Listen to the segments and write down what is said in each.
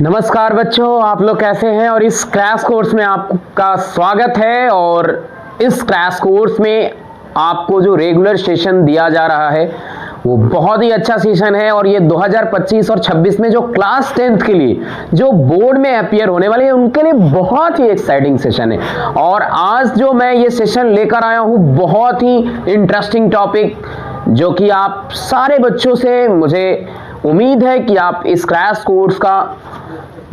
नमस्कार बच्चों, आप लोग कैसे हैं। और इस क्रैश कोर्स में आपका स्वागत है। और इस क्रैश कोर्स में आपको जो रेगुलर सेशन दिया जा रहा है वो बहुत ही अच्छा सेशन है। और ये 2025 और 26 में जो क्लास 10th के लिए जो बोर्ड में अपीयर होने वाले हैं उनके लिए बहुत ही एक्साइटिंग सेशन है। और आज जो मैं ये सेशन लेकर आया हूँ बहुत ही इंटरेस्टिंग टॉपिक, जो कि आप सारे बच्चों से मुझे उम्मीद है कि आप इस क्रैश कोर्स का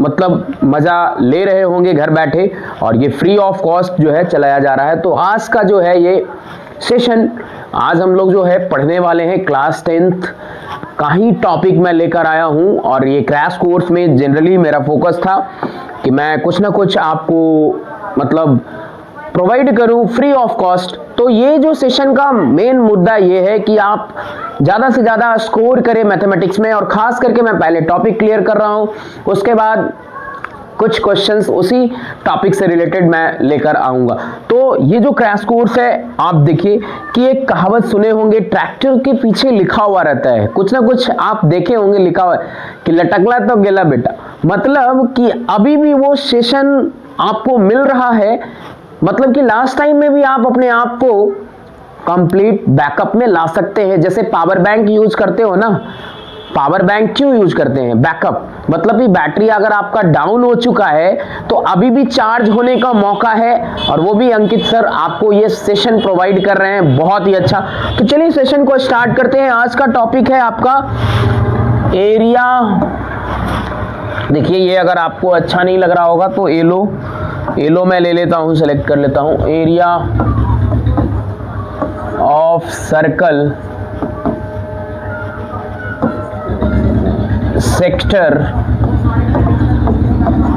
मतलब मजा ले रहे होंगे घर बैठे। और ये फ्री ऑफ कॉस्ट जो है चलाया जा रहा है। तो आज का जो है ये सेशन, आज हम लोग जो है पढ़ने वाले हैं क्लास 10th का ही टॉपिक मैं लेकर आया हूं। और ये क्रैश कोर्स में जनरली मेरा फोकस था कि मैं कुछ ना कुछ आपको मतलब प्रोवाइड करूं फ्री ऑफ कॉस्ट। तो ये जो सेशन का मेन मुद्दा ये है कि आप ज़्यादा से ज़्यादा स्कोर करें मैथमेटिक्स में। और ख़ास करके मैं पहले टॉपिक क्लियर कर रहा हूं, उसके बाद कुछ क्वेश्चंस उसी टॉपिक से रिलेटेड मैं लेकर आऊँगा। तो ये जो क्रैश कोर्स है, आप देखिए कि एक कहावत सुने होंगे, ट्रैक्टर के पीछे लिखा हुआ रहता है, कुछ ना कुछ आप देखे होंगे लिखा हुआ है कि लटकला तो गेला बेटा। मतलब कि अभी भी वो सेशन आपको मिल रहा है। मतलब कि लास्ट टाइम में भी आप अपने आप को कंप्लीट बैकअप में ला सकते हैं। जैसे पावर बैंक यूज करते हो ना, पावर बैंक क्यों यूज करते हैं? बैकअप, मतलब कि बैटरी अगर आपका डाउन हो चुका है तो अभी भी चार्ज होने का मौका है। और वो भी अंकित सर आपको ये सेशन प्रोवाइड कर रहे हैं, बहुत ही अच्छा। तो चलिए सेशन को स्टार्ट करते हैं। आज का टॉपिक है आपका एरिया। देखिए, ये अगर आपको अच्छा नहीं लग रहा होगा तो एलो मैं ले लेता हूं, सेलेक्ट कर लेता हूं। Area of circle, sector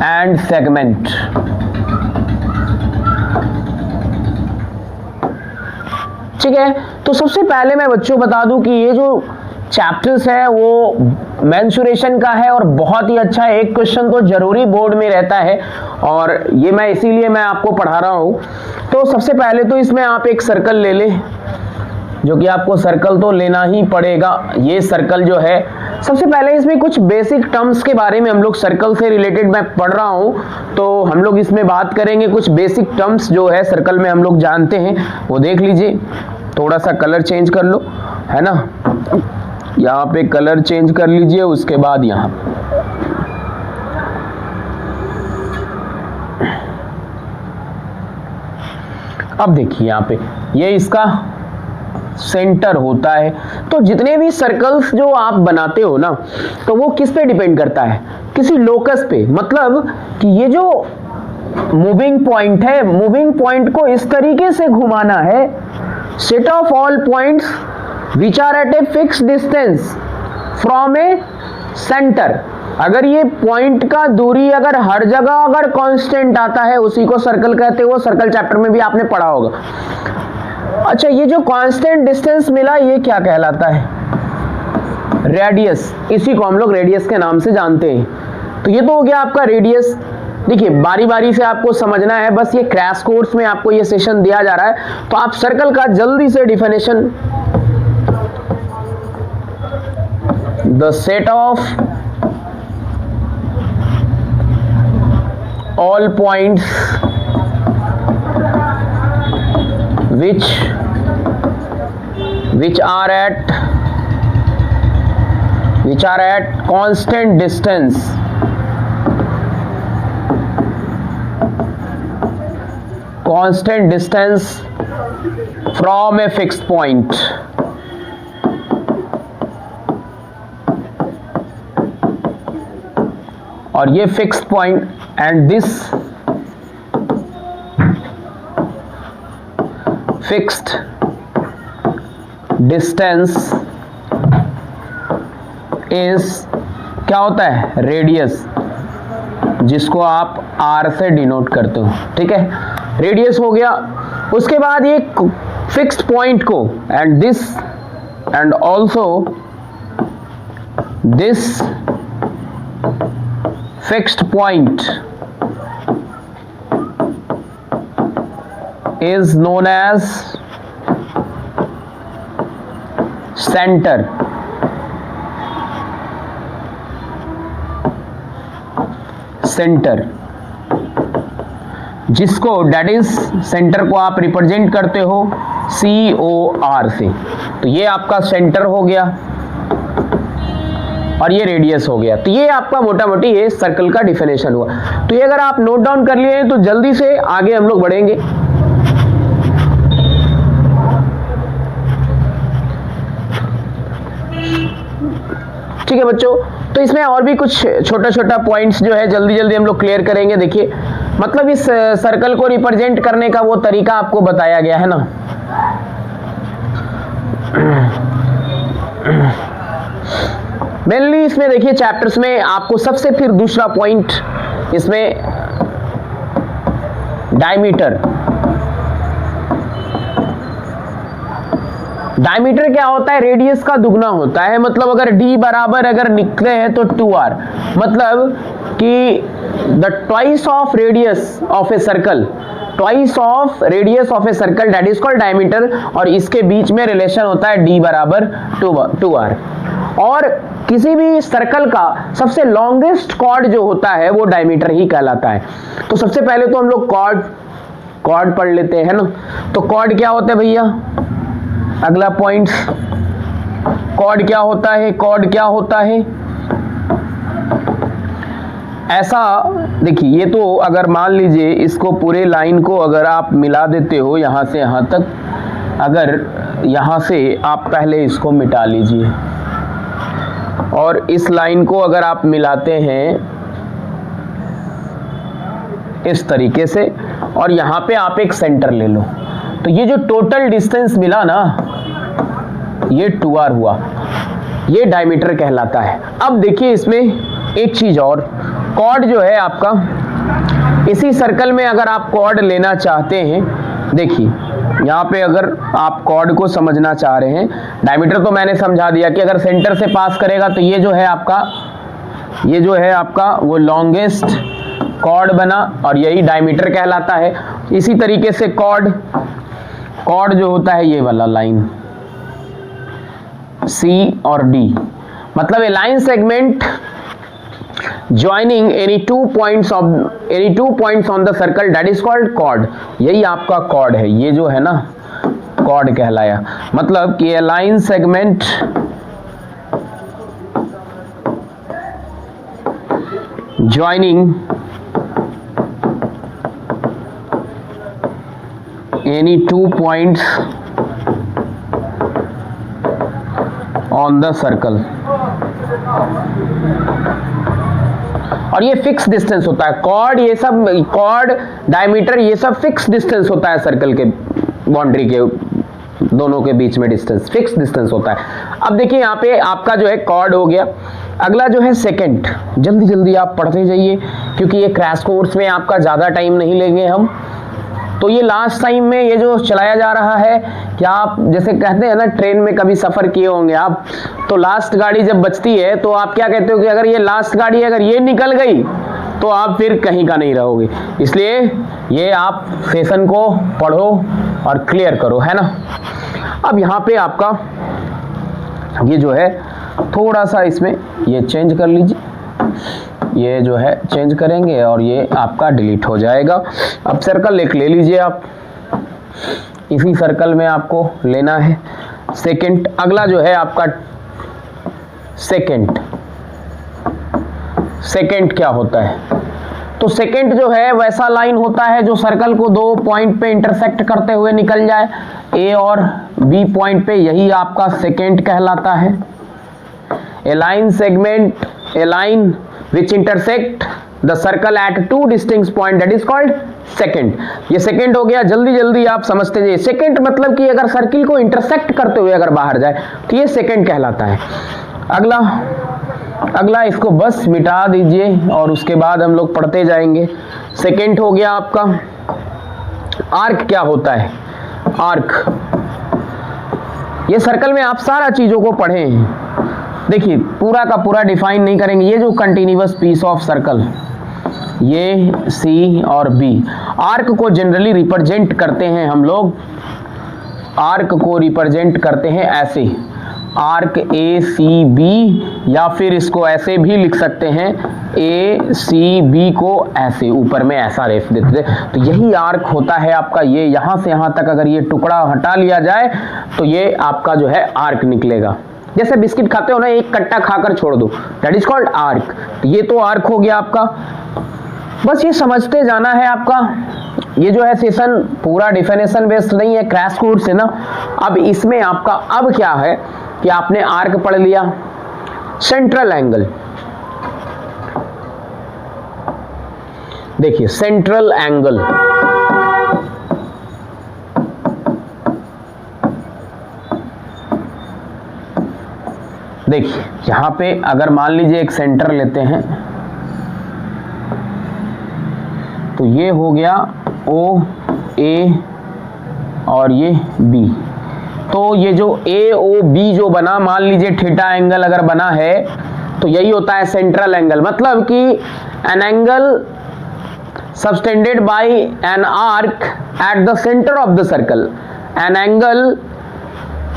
and segment. ठीक है, तो सबसे पहले मैं बच्चों बता दूं कि ये जो चैप्टर्स है वो मेंसुरेशन का है और बहुत ही अच्छा है। एक क्वेश्चन तो जरूरी बोर्ड में रहता है और ये मैं इसीलिए मैं आपको पढ़ा रहा हूं। तो सबसे पहले तो इसमें आप एक सर्कल ले लें, जो कि आपको सर्कल तो लेना ही पड़ेगा। ये सर्कल जो है, सबसे पहले इसमें कुछ बेसिक टर्म्स के बारे में हम लोग सर्कल से रिलेटेड मैं पढ़ रहा हूं, तो हम लोग इसमें बात करेंगे। कुछ बेसिक टर्म्स जो है सर्कल में हम लोग जानते हैं वो देख लीजिए। थोड़ा सा कलर चेंज कर लो, है ना, यहाँ पे कलर चेंज कर लीजिए। उसके बाद यहाँ अब देखिए यहाँ पे ये इसका सेंटर होता है। तो जितने भी सर्कल्स जो आप बनाते हो ना, तो वो किस पे डिपेंड करता है? किसी लोकस पे। मतलब कि ये जो मूविंग पॉइंट है, मूविंग पॉइंट को इस तरीके से घुमाना है, set of all points which are at a fix distance from a centre. अगर ये पॉइंट का दूरी अगर हर जगह अगर कांस्टेंट आता है, उसी को सर्कल कहते हैं। वो सर्कल चैप्टर में भी आपने पढ़ा होगा। अच्छा, ये जो कांस्टेंट डिस्टेंस मिला ये क्या कहलाता है? रेडियस। इसी को हम लोग रेडियस के नाम से जानते हैं। तो ये तो हो गया आपका रेडियस। देखिए, बारी बारी से आपको समझना है, बस ये क्रैश कोर्स में आपको ये सेशन दिया जा रहा है। तो आप सर्कल का जल्दी से definition, the set of all points which are at constant distance from a fixed point। और ये fixed point and this fixed distance is क्या होता है? रेडियस, जिसको आप आर से डिनोट करते हो। ठीक है, रेडियस हो गया। उसके बाद ये फिक्स्ड पॉइंट को and this and also this fixed point is known as center। Centre, जिसको डेट इज सेंटर को आप रिप्रेजेंट करते हो COR से। तो ये आपका सेंटर हो गया और ये रेडियस हो गया। तो ये आपका मोटा मोटी ये सर्कल का डिफिनेशन हुआ। तो ये अगर आप नोट डाउन कर लिए तो जल्दी से आगे हम लोग बढ़ेंगे। ठीक है बच्चों, तो इसमें और भी कुछ छोटा छोटा पॉइंट्स जो है जल्दी जल्दी हम लोग क्लियर करेंगे। देखिए, मतलब इस सर्कल को रिप्रेजेंट करने का वो तरीका आपको बताया गया है ना। मेनली इसमें देखिए चैप्टर्स में आपको सबसे फिर दूसरा पॉइंट इसमें डायमीटर। डायमीटर क्या होता है? रेडियस का दुगना होता है। मतलब अगर d बराबर अगर निकले हैं तो 2r, मतलब कि the twice of radius of a circle, twice of radius of a circle that is called diameter. और इसके बीच में रिलेशन होता है d बराबर 2r। और किसी भी सर्कल का सबसे लॉन्गेस्ट कॉर्ड जो होता है वो डायमीटर ही कहलाता है। तो सबसे पहले तो हम लोग कॉर्ड पढ़ लेते हैं ना। तो कॉर्ड क्या होता है भैया? अगला पॉइंट, कॉर्ड क्या होता है? कॉर्ड क्या होता है? ऐसा देखिए, ये तो अगर मान लीजिए इसको पूरे लाइन को अगर आप मिला देते हो यहां से यहां तक, अगर यहां से आप पहले इसको मिटा लीजिए और इस लाइन को अगर आप मिलाते हैं इस तरीके से और यहां पे आप एक सेंटर ले लो, तो ये जो टोटल डिस्टेंस मिला ना, ये 2r हुआ। ये डायमीटर कहलाता है। अब देखिए इसमें एक चीज और, कॉर्ड जो है आपका, इसी सर्कल में अगर आप कॉर्ड लेना चाहते हैं, देखिए यहाँ पे अगर आप कॉर्ड को समझना चाह रहे हैं, डायमीटर तो मैंने समझा दिया कि अगर सेंटर से पास करेगा तो ये जो है आपका वो लॉन्गेस्ट कॉर्ड बना और यही डायमीटर कहलाता है। इसी तरीके से कॉर्ड जो होता है ये वाला लाइन C और D, मतलब a line segment joining any two points on the circle that is called chord. यही आपका कॉर्ड है, ये जो है ना कॉर्ड कहलाया। मतलब कि a line segment joining any 2 points on the circle, और ये फिक्स डिस्टेंस होता है। कॉर्ड, ये सब कॉर्ड, डायमीटर, ये सब फिक्स डिस्टेंस होता है सर्कल के बाउंड्री के दोनों के बीच में डिस्टेंस, फिक्स डिस्टेंस होता है। अब देखिए यहाँ पे आपका जो है कॉर्ड हो गया। अगला जो है सेकंड, जल्दी जल्दी आप पढ़ते जाइए क्योंकि ये क्रैश कोर्स में आपका ज़्यादा टाइम नहीं लेंगे हम। तो ये लास्ट टाइम में ये जो चलाया जा रहा है, क्या आप जैसे कहते हैं ना, ट्रेन में कभी सफ़र किए होंगे आप, तो लास्ट गाड़ी जब बचती है तो आप क्या कहते हो कि अगर ये लास्ट गाड़ी अगर ये निकल गई तो आप फिर कहीं का नहीं रहोगे। इसलिए ये आप सेशन को पढ़ो और क्लियर करो, है ना। अब यहाँ पे आपका ये जो है थोड़ा सा इसमें ये चेंज कर लीजिए, ये जो है चेंज करेंगे और ये आपका डिलीट हो जाएगा। अब सर्कल एक ले लीजिए आप, इसी सर्कल में आपको लेना है सेकंड। अगला जो है आपका सेकंड क्या होता है? तो सेकंड जो है वैसा लाइन होता है जो सर्कल को 2 पॉइंट पे इंटरसेक्ट करते हुए निकल जाए, ए और बी पॉइंट पे, यही आपका सेकंड कहलाता है। A line segment, a line which intersect the circle at 2 distinct point that is called second। ये सेकंड हो गया। जल्दी जल्दी आप समझते जाइए। सेकंड मतलब कि अगर सर्किल को इंटरसेक्ट करते हुए अगर बाहर जाए तो ये सेकंड कहलाता है। अगला इसको बस मिटा दीजिए और उसके बाद हम लोग पढ़ते जाएंगे। सेकंड हो गया आपका। आर्क क्या होता है? आर्क, ये सर्कल में आप सारा चीजों को पढ़े हैं। देखिए पूरा का पूरा डिफाइन नहीं करेंगे। ये जो कंटिन्यूअस पीस ऑफ सर्कल, ये सी और बी, आर्क को जनरली रिप्रेजेंट करते हैं हम लोग, आर्क को रिप्रेजेंट करते हैं ऐसे। आर्क ए सी बी, या फिर इसको ऐसे भी लिख सकते हैं ए सी बी को ऐसे ऊपर में ऐसा रेफ देते थे। तो यही आर्क होता है आपका। ये यहां से यहां तक अगर ये टुकड़ा हटा लिया जाए तो ये आपका जो है आर्क निकलेगा। जैसे बिस्किट खाते हो ना, एक कट्टा खाकर छोड़ दो, दैट इज कॉल्ड आर्क। तो ये तो आर्क हो गया आपका। बस ये समझते जाना है आपका। ये जो है सेशन पूरा डिफिनेशन बेस्ड नहीं है, क्रैश कोर्स है ना। अब इसमें आपका अब क्या है कि आपने आर्क पढ़ लिया, सेंट्रल एंगल। देखिए सेंट्रल एंगल, देखिए यहां पे अगर मान लीजिए एक सेंटर लेते हैं तो ये हो गया ओ ए और ये बी। तो ये जो ए ओ बी जो बना, मान लीजिए थीटा एंगल अगर बना है तो यही होता है सेंट्रल एंगल। मतलब कि an angle subtended bye an arc at the centre of the circle. An angle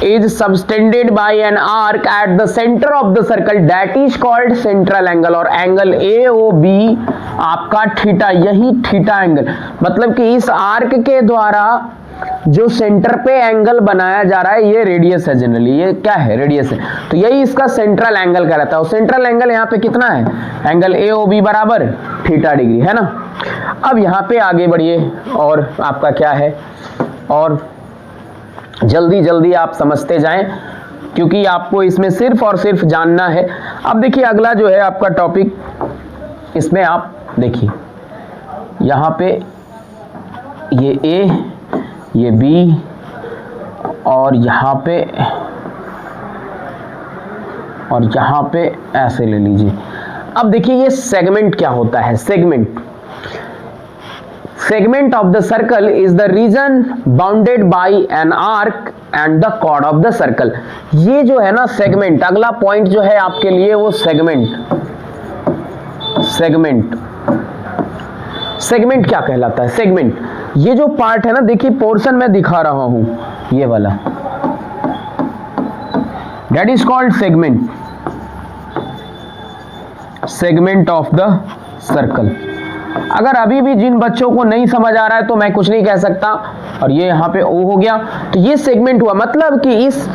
is subtended by an arc at the center of the circle, that is called central angle। और angle AOB आपका theta, यही theta angle. मतलब कि इस arc के द्वारा जो centre पे एंगल बनाया जा रहा है, ये रेडियस है। जनरली ये क्या है, रेडियस है। तो यही इसका सेंट्रल एंगल कहलाता है। और सेंट्रल एंगल यहाँ पे कितना है, एंगल AOB बराबर थीटा डिग्री, है ना। अब यहाँ पे आगे बढ़िए और आपका क्या है, और जल्दी जल्दी आप समझते जाएं क्योंकि आपको इसमें सिर्फ और सिर्फ जानना है। अब देखिए अगला जो है आपका टॉपिक, इसमें आप देखिए यहाँ पे ये ए, ये बी, और यहाँ पे ऐसे ले लीजिए। अब देखिए ये सेगमेंट क्या होता है। Segment of the circle is the region bounded by an arc and the chord of the circle। ये जो है ना सेगमेंट, अगला पॉइंट जो है आपके लिए वो सेगमेंट क्या कहलाता है। सेगमेंट ये जो पार्ट है ना, देखिए पोर्शन में दिखा रहा हूं ये वाला, that is called segment of the circle. अगर अभी भी जिन बच्चों को नहीं समझ आ रहा है तो मैं कुछ नहीं कह सकता। और ये यहाँ पे ओ हो गया, तो ये सेगमेंट हुआ। मतलब कि इस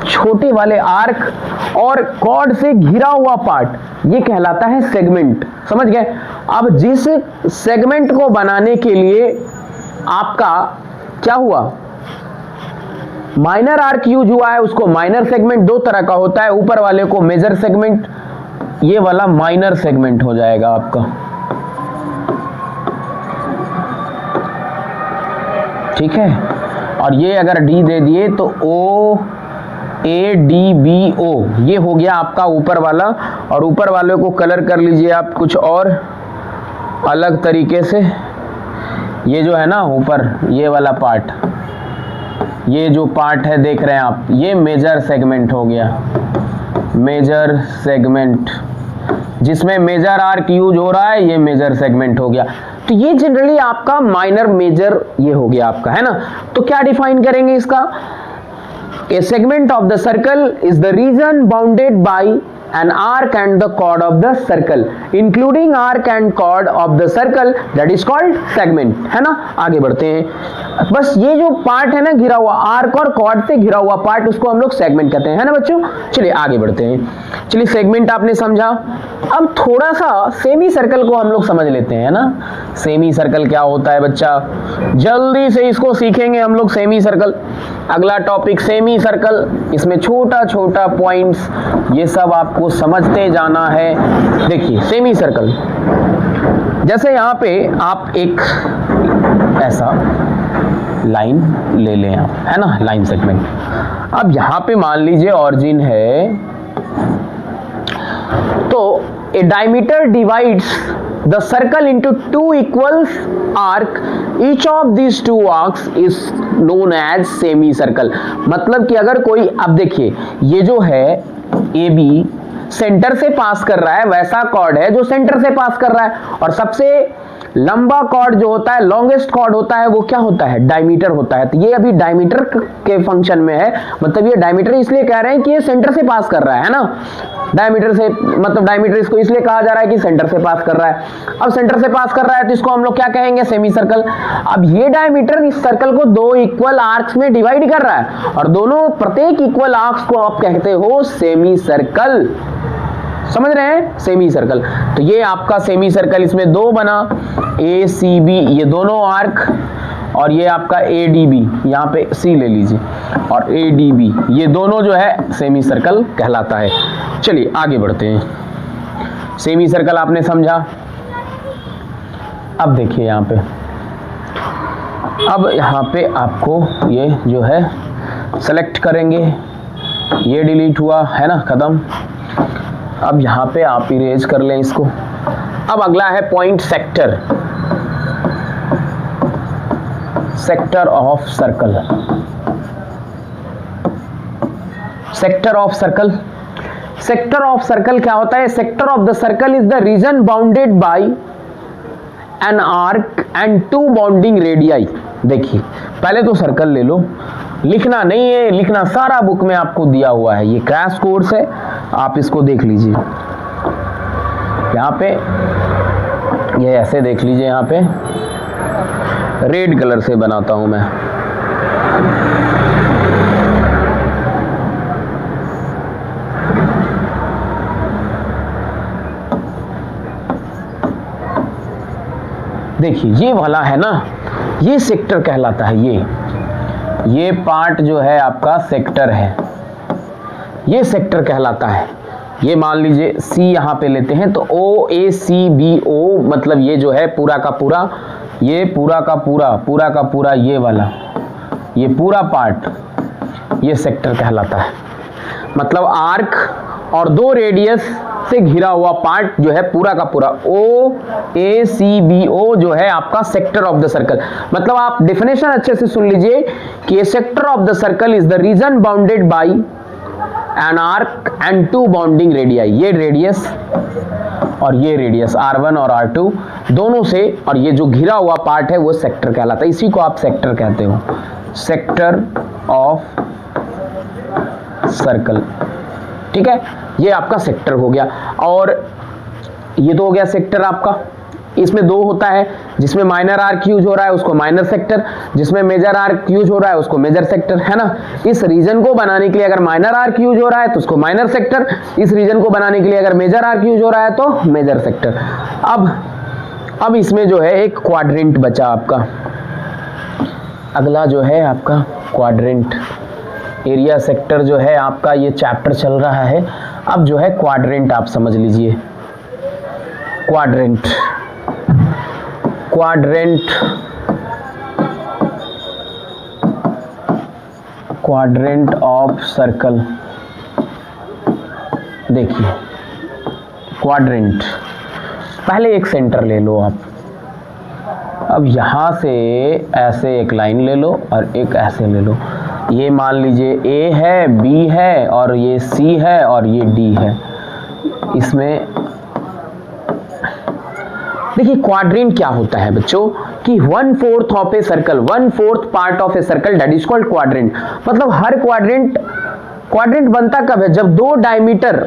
छोटे वाले आर्क और कॉर्ड से घिरा हुआ पार्ट ये कहलाता है सेगमेंट। समझ गए। अब जिस सेगमेंट को बनाने के लिए आपका क्या हुआ, माइनर आर्क यूज हुआ है, उसको माइनर सेगमेंट दो तरह का होता है। ऊपर वाले को मेजर सेगमेंट, ये वाला माइनर सेगमेंट हो जाएगा आपका। ठीक है। और ये अगर डी दे दिए तो ओ ए डी बी ओ, ये हो गया आपका ऊपर वाला। और ऊपर वाले को कलर कर लीजिए आप कुछ और अलग तरीके से। ये जो है ना ऊपर ये वाला पार्ट, ये जो पार्ट है देख रहे हैं आप, ये मेजर सेगमेंट हो गया। मेजर सेगमेंट जिसमें मेजर आर्क यूज हो रहा है, ये मेजर सेगमेंट हो गया। तो ये जनरली आपका माइनर मेजर ये हो गया आपका, है ना। तो क्या डिफाइन करेंगे इसका, a segment of the circle is the region bounded by an arc and the chord of the circle, including arc and chord of the circle, that is called segment, है ना। आगे बढ़ते हैं। बस ये जो पार्ट है ना घिरा हुआ, आर्क और कॉर्ड से घिरा हुआ पार्ट, उसको हम लोग सेगमेंट कहते हैं, है ना बच्चों। चलिए आगे बढ़ते हैं। चलिए सेगमेंट आपने समझा। अब थोड़ा सा सेमी सर्कल को हम लोग समझ लेते हैं, ना। सेमी सर्कल क्या होता है बच्चा, जल्दी से इसको सीखेंगे हम लोग। सेमी सर्कल अगला टॉपिक, सेमी सर्कल। इसमें छोटा छोटा पॉइंट्स ये सब आपको समझते जाना है। देखिए सेमी सर्कल, जैसे यहाँ पे आप एक ऐसा लाइन ले लें आप, है ना, लाइन सेगमेंट। अब यहाँ पे मान लीजिए ऑरिजिन है, तो ए diameter divides the circle into two equal arc, each of these two arcs is known as semicircle। मतलब कि अगर कोई, अब देखिए ये जो है AB सेंटर से पास कर रहा है, वैसा कॉर्ड है जो सेंटर से पास कर रहा है, और सबसे लंबा कॉर्ड जो होता है, लॉन्गेस्ट कॉर्ड होता है, वो क्या होता है, डायमीटर होता है। तो ये अभी डायमीटर के फंक्शन में है, मतलब ये डायमीटर इसलिए कह रहे हैं कि ये सेंटर से पास कर रहा है ना, डायमीटर से, मतलब डायमीटर इसको इसलिए कहा जा रहा है कि सेंटर से पास कर रहा है। अब सेंटर से पास कर रहा है तो इसको हम लोग क्या कहेंगे, सेमी सर्कल। अब ये डायमीटर इस सर्कल को दो इक्वल आर्क्स में डिवाइड कर रहा है और दोनों प्रत्येक इक्वल आर्क्स को आप कहते हो सेमी सर्कल। समझ रहे हैं, सेमी सर्कल। तो ये आपका सेमी सर्कल, इसमें दो बना, ए सी बी, ये दोनों आर्क, और ये आपका ए डी बी, यहाँ पे सी ले लीजिए, और ए डी बी, ये दोनों जो है सेमी सर्कल कहलाता है। चलिए आगे बढ़ते हैं। सेमी सर्कल आपने समझा। अब देखिए यहाँ पे, अब यहाँ पे आपको ये जो है सेलेक्ट करेंगे, ये डिलीट हुआ है ना, खत्म। अब यहाँ पे आप इरेज कर लें इसको। अब अगला है point sector, sector of circle. Sector of circle, sector of circle क्या होता है, sector of the circle is the region bounded by an arc and two bounding radii. देखिए पहले तो सर्कल ले लो, लिखना नहीं है, लिखना सारा बुक में आपको दिया हुआ है, ये क्रैश कोर्स है, आप इसको देख लीजिए। यहाँ पे ये ऐसे देख लीजिए, यहाँ पे रेड कलर से बनाता हूं मैं। देखिए ये वाला है ना, ये सेक्टर कहलाता है। ये पार्ट जो है आपका सेक्टर है, ये सेक्टर कहलाता है। ये मान लीजिए सी यहाँ पे लेते हैं तो ओ ए सी बी ओ, मतलब ये जो है पूरा का पूरा, ये पूरा का पूरा ये वाला, ये पूरा पार्ट ये सेक्टर कहलाता है। मतलब आर्क और दो रेडियस से घिरा हुआ पार्ट जो है पूरा का पूरा, ओ ए सी बी ओ जो है आपका सेक्टर ऑफ द सर्कल। मतलब आप डेफिनेशन अच्छे से सुन लीजिए कि sector of the circle is the region bounded by an arc and two bounding radii. ये रेडियस और ये रेडियस R1 और R2 दोनों से, और ये जो घिरा हुआ पार्ट है वो सेक्टर कहलाता है। इसी को आप सेक्टर कहते हो, सेक्टर ऑफ सर्कल। ठीक है, ये आपका सेक्टर हो गया। और ये तो हो गया सेक्टर आपका। इसमें दो होता है, जिसमें माइनर आर्क यूज हो रहा है उसको माइनर सेक्टर, जिसमें मेजर आर्क यूज हो रहा है उसको मेजर सेक्टर, है ना। इस रीजन को बनाने के लिए अगर माइनर आर्क यूज हो रहा है तो उसको माइनर सेक्टर, इस रीजन को बनाने के लिए अगर मेजर आर्क यूज हो रहा है तो मेजर सेक्टर। अब इसमें जो है एक क्वाड्रेंट बचा आपका। अगला जो है आपका क्वाड्रेंट, एरिया सेक्टर जो है आपका, ये चैप्टर चल रहा है। अब जो है क्वाड्रेंट आप समझ लीजिए। Quadrant, quadrant, quadrant of circle. देखिए क्वाड्रेंट, पहले एक सेंटर ले लो आप। अब यहां से ऐसे एक लाइन ले लो और एक ऐसे ले लो। ये मान लीजिए A है, B है, और ये C है, और ये D है। इसमें देखिए क्वाड्रेंट क्या होता है बच्चों, कि 1/4 of a circle, 1/4 part of a circle, that is called quadrant. मतलब हर क्वाड्रेंट बनता कब है, जब दो डायमीटर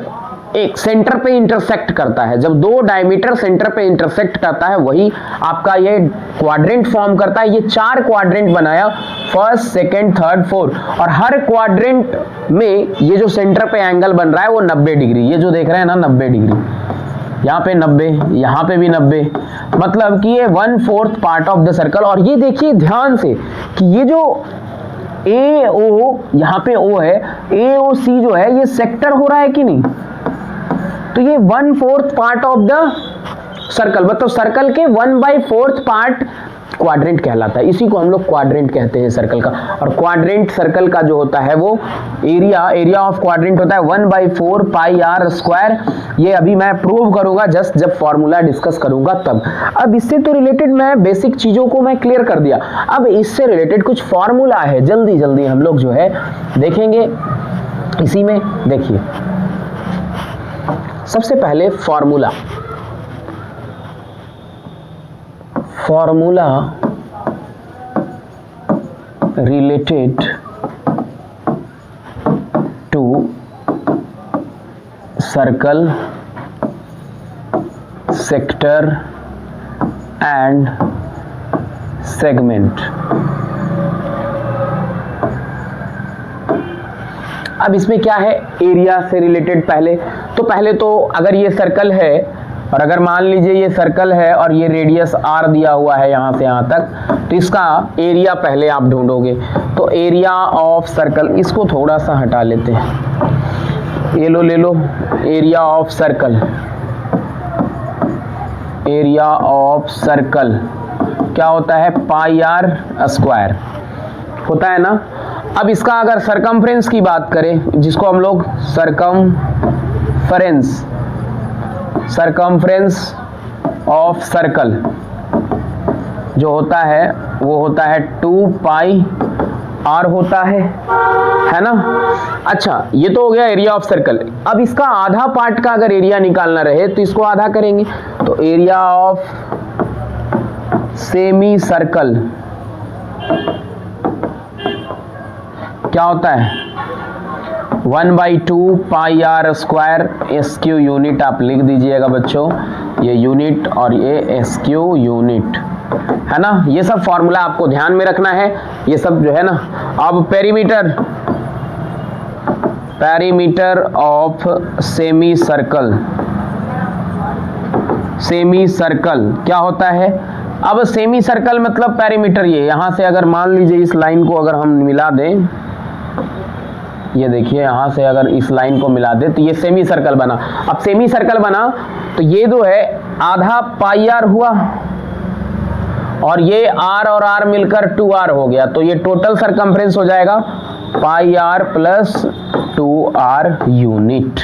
एक सेंटर पे इंटरसेक्ट करता है। जब दो डायमीटर सेंटर पे इंटरसेक्ट करता है वही आपका ये क्वाड्रेंट फॉर्म करता है। ये 4 क्वाड्रेंट बनाया, फर्स्ट, सेकंड, थर्ड, फोर्थ, और हर क्वाड्रेंट में ये जो सेंटर पे एंगल बन रहा है वो 90 डिग्री, ये जो देख रहे हैं ना 90 डिग्री, यहाँ पे 90, यहाँ पे भी 90। मतलब कि ये 1/4 पार्ट ऑफ द सर्कल। और ये देखिए ध्यान से कि ये जो ए ओ, यहाँ पे ओ है, ए ओ सी जो है ये सेक्टर हो रहा है कि नहीं, तो ये 1/4 पार्ट ऑफ द सर्कल, मतलब सर्कल के 1/4 पार्ट क्वाड्रेंट कहलाता है। इसी को हम लोग क्वाड्रेंट कहते हैं सर्कल का। और क्वाड्रेंट सर्कल का जो होता है वो एरिया ऑफ क्वाड्रेंट होता है 1/4 पाई आर स्क्वायर। ये अभी मैं प्रूव करूंगा जस्ट जब फॉर्मूला डिस्कस करूंगा तब। अब इससे तो रिलेटेड मैं बेसिक चीजों को मैं क्लियर कर दिया। अब इससे रिलेटेड कुछ फॉर्मूला है, जल्दी जल्दी हम लोग जो है देखेंगे इसी में। देखिए सबसे पहले formula related to circle, sector and segment। अब इसमें क्या है, एरिया से रिलेटेड पहले तो अगर ये सर्कल है और अगर मान लीजिए ये सर्कल है और ये रेडियस r दिया हुआ है यहाँ से यहाँ तक, तो इसका एरिया पहले आप ढूंढोगे। तो एरिया ऑफ सर्कल, इसको थोड़ा सा हटा लेते हैं, ये लो ले लो, area of circle, area of circle क्या होता है, पाई आर स्क्वायर होता है ना। अब इसका अगर सरकमफ्रेंस की बात करें, जिसको हम लोग सरकमफ्रेंस ऑफ सर्कल जो होता है वो होता है 2 पाई आर होता है ना। अच्छा, ये तो हो गया एरिया ऑफ सर्कल। अब इसका आधा पार्ट का अगर एरिया निकालना रहे तो इसको आधा करेंगे, तो एरिया ऑफ सेमी सर्कल क्या होता है, 1/2 पाई आर स्क्वायर। SQ यूनिट आप लिख दीजिएगा बच्चों, ये यूनिट और ये SQ यूनिट है ना। ये सब फॉर्मूला आपको ध्यान में रखना है, ये सब जो है ना। अब पेरीमीटर ऑफ सेमी सर्कल क्या होता है। अब सेमी सर्कल मतलब पेरीमीटर, ये यहां से अगर मान लीजिए इस लाइन को अगर हम मिला दें, ये देखिए यहां से अगर इस लाइन को मिला दे तो ये सेमी सर्कल बना। अब सेमी सर्कल बना तो ये जो है आधा पाई आर हुआ और ये आर और आर मिलकर 2r हो गया, तो ये टोटल सरकमफ्रेंस हो जाएगा pi are plus 2r unit.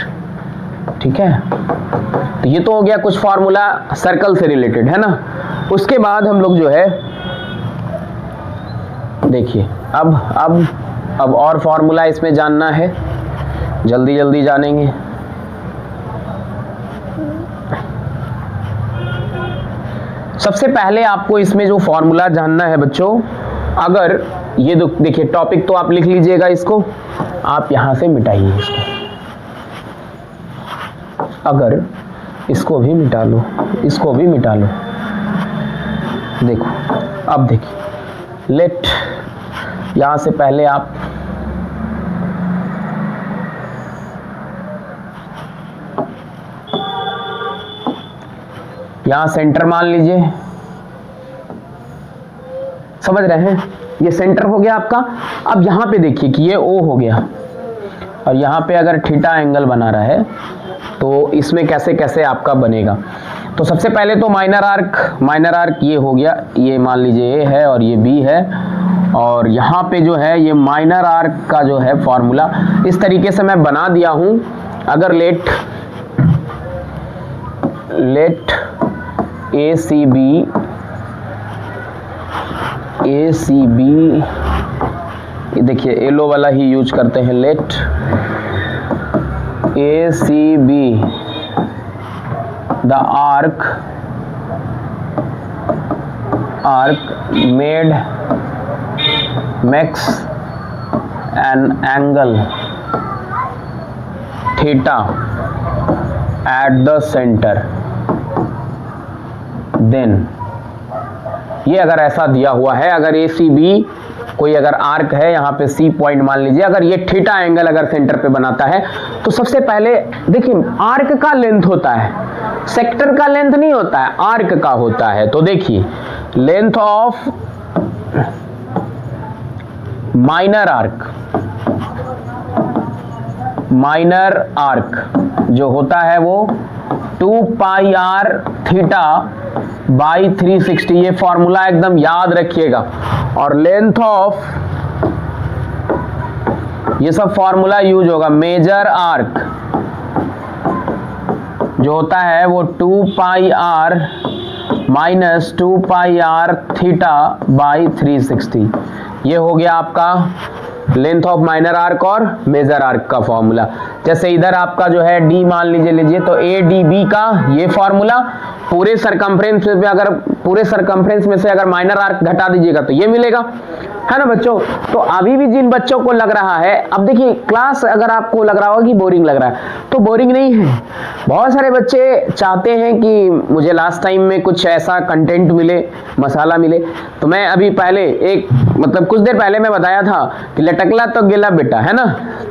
ठीक है, तो ये तो हो गया कुछ फॉर्मूला सर्कल से रिलेटेड, है ना। उसके बाद हम लोग जो है देखिए अब और फॉर्मूला इसमें जानना है, जल्दी जल्दी जानेंगे। सबसे पहले आपको इसमें जो फॉर्मूला जानना है बच्चों, अगर ये देखिए टॉपिक तो आप लिख लीजिएगा, इसको आप यहां से मिटाइए इसको, अगर इसको भी मिटा लो, इसको भी मिटा लो। देखो अब देखिए, लेट यहां से पहले आप यहां सेंटर मान लीजिए, समझ रहे हैं, ये सेंटर हो गया आपका। अब यहां पे देखिए कि ये O हो गया और यहां पे अगर थीटा एंगल बना रहा है तो इसमें कैसे कैसे आपका बनेगा। तो सबसे पहले तो माइनर आर्क ये हो गया, ये मान लीजिए A है और ये B है, और यहाँ पे जो है ये माइनर आर्क का जो है फॉर्मूला इस तरीके से मैं बना दिया हूं। अगर लेट ACB देखिए येलो वाला ही यूज करते हैं, let ACB the arc made makes an angle theta at the center, then ये अगर ऐसा दिया हुआ है, अगर ACB कोई अगर आर्क है, यहाँ पे C पॉइंट मान लीजिए, अगर ये थीटा एंगल अगर सेंटर पे बनाता है तो सबसे पहले देखिए आर्क का लेंथ होता है, सेक्टर का लेंथ नहीं होता है, आर्क का होता है। तो देखिए लेंथ ऑफ माइनर आर्क जो होता है वो 2 पाई आर थीटा बाई 360, ये फॉर्मूला एकदम याद रखिएगा। और लेंथ ऑफ, ये सब फॉर्मूला यूज होगा। मेजर आर्क जो होता है वो 2 pi r minus 2 pi r theta by 360, ये हो गया आपका लेंथ ऑफ माइनर आर्क और मेजर आर्क का फॉर्मूला। जैसे इधर आपका जो है D मान लीजिए तो ADB का ये फॉर्मूला पूरे सरकमफ्रेंस में अगर पूरे सरकमफ्रेंस में से अगर माइनर आर्क घटा दीजिएगा तो ये मिलेगा, है ना बच्चों। तो अभी भी जिन बच्चों को लग रहा है, अब देखिए क्लास अगर आपको लग रहा होगा कि बोरिंग लग रहा है, तो बोरिंग नहीं है। बहुत सारे बच्चे चाहते हैं कि मुझे लास्ट टाइम में कुछ ऐसा कंटेंट मिले, मसाला मिले। तो मैं अभी पहले एक मतलब कुछ देर पहले मैं बताया था कि लटकला तो गिला बेटा, है ना।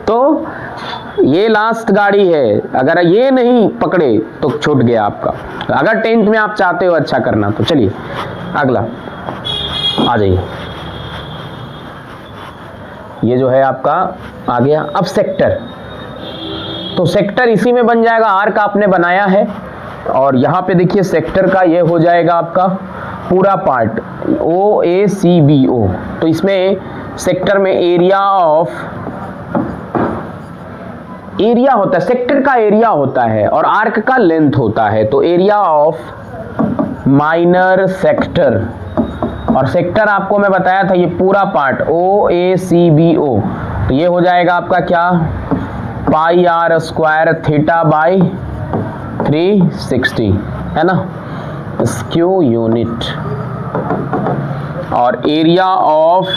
तो ये लास्ट गाड़ी है, अगर ये नहीं पकड़े तो छूट गया आपका। अगर 10th में आप चाहते हो अच्छा करना तो चलिए अगला आ जाइए। ये जो है आपका आ गया। अब सेक्टर, तो सेक्टर इसी में बन जाएगा, आर्क आपने बनाया है और यहाँ पे देखिए सेक्टर का ये हो जाएगा आपका पूरा पार्ट OACBO। तो इसमें सेक्टर में एरिया होता है, सेक्टर का एरिया होता है और आर्क का लेंथ होता है। तो एरिया ऑफ माइनर सेक्टर, और सेक्टर आपको मैं बताया था ये पूरा पार्ट OACBO। तो ये हो जाएगा आपका क्या, पाई आर स्क्वायर थीटा बाई 360, है ना, स्क्यू यूनिट। और एरिया ऑफ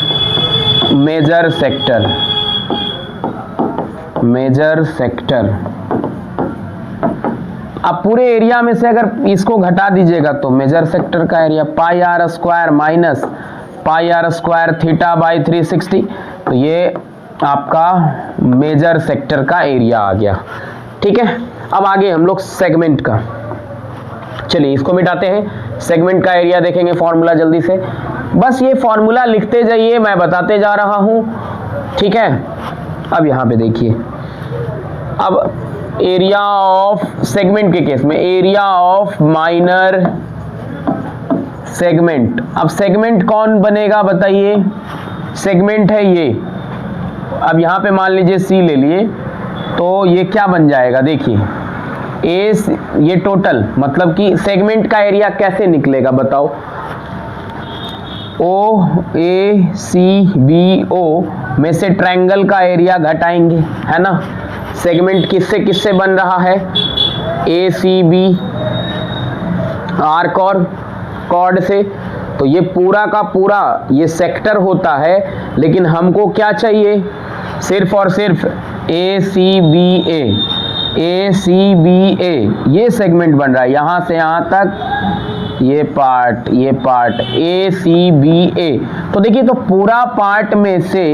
मेजर सेक्टर, अब पूरे एरिया में से अगर इसको घटा दीजिएगा तो मेजर सेक्टर का area pi r square minus pi r square theta by 360। तो ये आपका मेजर सेक्टर का एरिया आ गया, ठीक है। अब आगे हम लोग सेगमेंट का, चलिए इसको मिटाते हैं। सेगमेंट का एरिया देखेंगे फॉर्मूला जल्दी से, बस ये फॉर्मूला लिखते जाइए, मैं बताते जा रहा हूं, ठीक है। अब यहां पे देखिए, अब एरिया ऑफ सेगमेंट के केस में एरिया ऑफ माइनर सेगमेंट। अब सेगमेंट कौन बनेगा बताइए, सेगमेंट है ये। अब यहां पे मान लीजिए C ले लिए, तो ये क्या बन जाएगा देखिए, ये टोटल मतलब कि सेगमेंट का एरिया कैसे निकलेगा बताओ, OACBO में से ट्रायंगल का एरिया घटाएंगे, है ना। सेगमेंट किससे किससे बन रहा है, ACB आर्क और कॉर्ड से। तो ये पूरा का पूरा ये सेक्टर होता है, लेकिन हमको क्या चाहिए, सिर्फ और सिर्फ ACBA ये सेगमेंट बन रहा है, यहां से यहां तक ये पार्ट ACBA। तो देखिए, तो पूरा पार्ट में से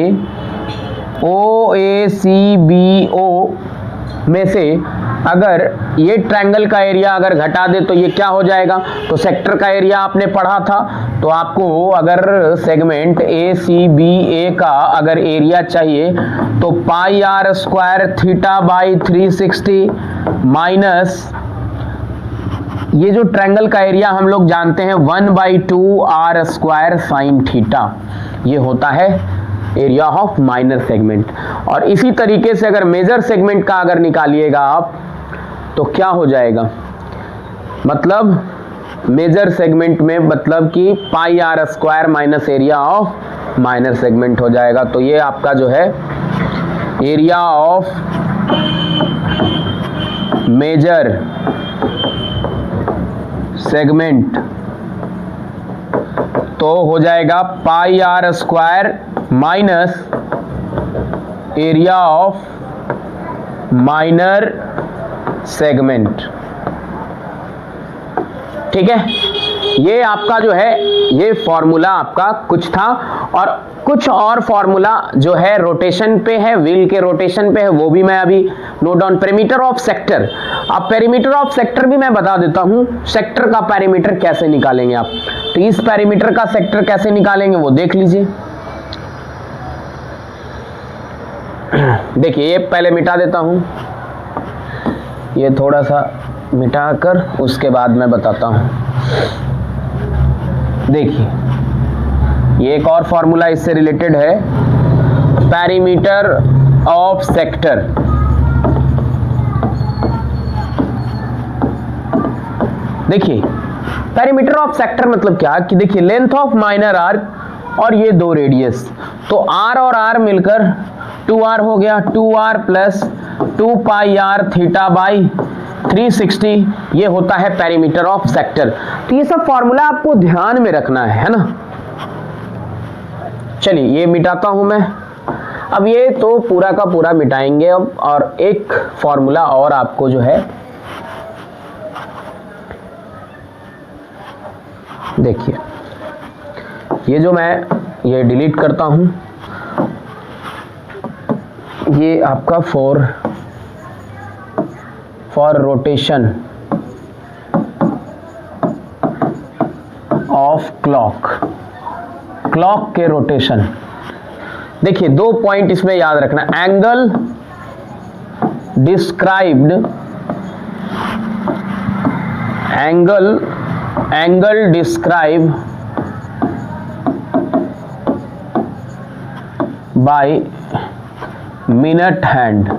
OACBO में से अगर ये ट्रायंगल का एरिया अगर घटा दे तो ये क्या हो जाएगा। तो सेक्टर का एरिया आपने पढ़ा था, तो आपको अगर सेगमेंट ACBA का अगर एरिया चाहिए तो pi r square theta by 360 minus ये जो ट्रायंगल का एरिया हम लोग जानते हैं 1/2 आर स्क्वायर साइन थीटा, ये होता है एरिया ऑफ माइनर सेगमेंट। और इसी तरीके से अगर मेजर सेगमेंट का अगर निकालिएगा आप तो क्या हो जाएगा, मतलब मेजर सेगमेंट में मतलब कि pi r square minus area of minor segment हो जाएगा। तो ये आपका जो है एरिया ऑफ मेजर सेगमेंट तो हो जाएगा pi r square minus area of minor segment, ठीक है। ये आपका जो है ये फॉर्मूला आपका कुछ था, और कुछ और फॉर्मूला जो है रोटेशन पे है, व्हील के रोटेशन पे है, वो भी मैं अभी note down. Perimeter of sector, अब पेरीमीटर ऑफ सेक्टर भी मैं बता देता हूं, सेक्टर का पेरीमीटर कैसे निकालेंगे आप। तो इस पेरीमीटर का सेक्टर कैसे निकालेंगे वो देख लीजिए। देखिए, ये पहले मिटा देता हूं, ये थोड़ा सा मिटाकर उसके बाद मैं बताता हूं। देखिए, ये एक और फॉर्मूला इससे रिलेटेड है, पेरीमीटर ऑफ सेक्टर। देखिए, पेरीमीटर ऑफ सेक्टर मतलब क्या कि देखिए लेंथ ऑफ माइनर आर्क और ये दो रेडियस, तो आर और आर मिलकर 2r हो गया, 2r plus 2 pi r theta by 360, ये होता है पेरीमीटर ऑफ सेक्टर। तो ये सब फॉर्मूला आपको ध्यान में रखना है ना। चलिए ये मिटाता हूं मैं। अब ये तो पूरा का पूरा मिटाएंगे अब, और एक फॉर्मूला और आपको जो है देखिए, ये जो मैं ये डिलीट करता हूं, ये आपका फॉर रोटेशन ऑफ क्लॉक के रोटेशन। देखिए 2 पॉइंट इसमें याद रखना, angle describe by minute hand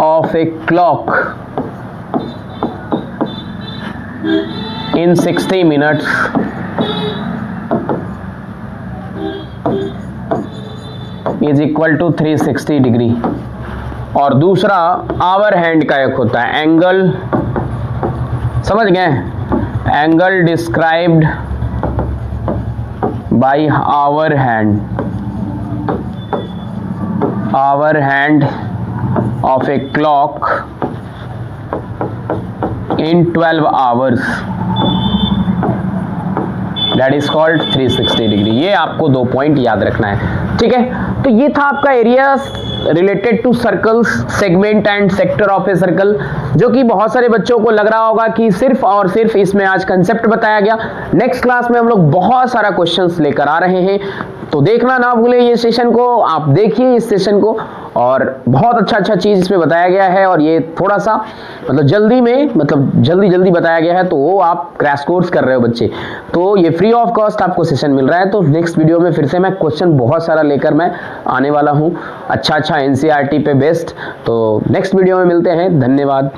of a clock in 60 minutes is equal to 360 degree. और दूसरा आवर हैंड का एक होता है एंगल, समझ गए, angle described by our hand of a clock in 12 hours, that is called 360 degree. ये आपको 2 पॉइंट याद रखना है, ठीक है। तो ये था आपका area related to circles, segment and sector of a circle, जो कि बहुत सारे बच्चों को लग रहा होगा कि सिर्फ और सिर्फ इसमें आज कंसेप्ट बताया गया। नेक्स्ट क्लास में हम लोग बहुत सारा क्वेश्चंस लेकर आ रहे हैं, तो देखना ना भूले ये सेशन को, आप देखिए इस सेशन को, और बहुत अच्छा चीज इसमें बताया गया है। और ये थोड़ा सा जल्दी बताया गया है, तो वो आप क्रैश कोर्स कर रहे हो बच्चे, तो ये फ्री ऑफ कॉस्ट आपको सेशन मिल रहा है। तो नेक्स्ट वीडियो में फिर से मैं क्वेश्चन बहुत सारा लेकर मैं आने वाला हूँ, अच्छा एनसीईआरटी पे बेस्ड। तो नेक्स्ट वीडियो में मिलते हैं, धन्यवाद।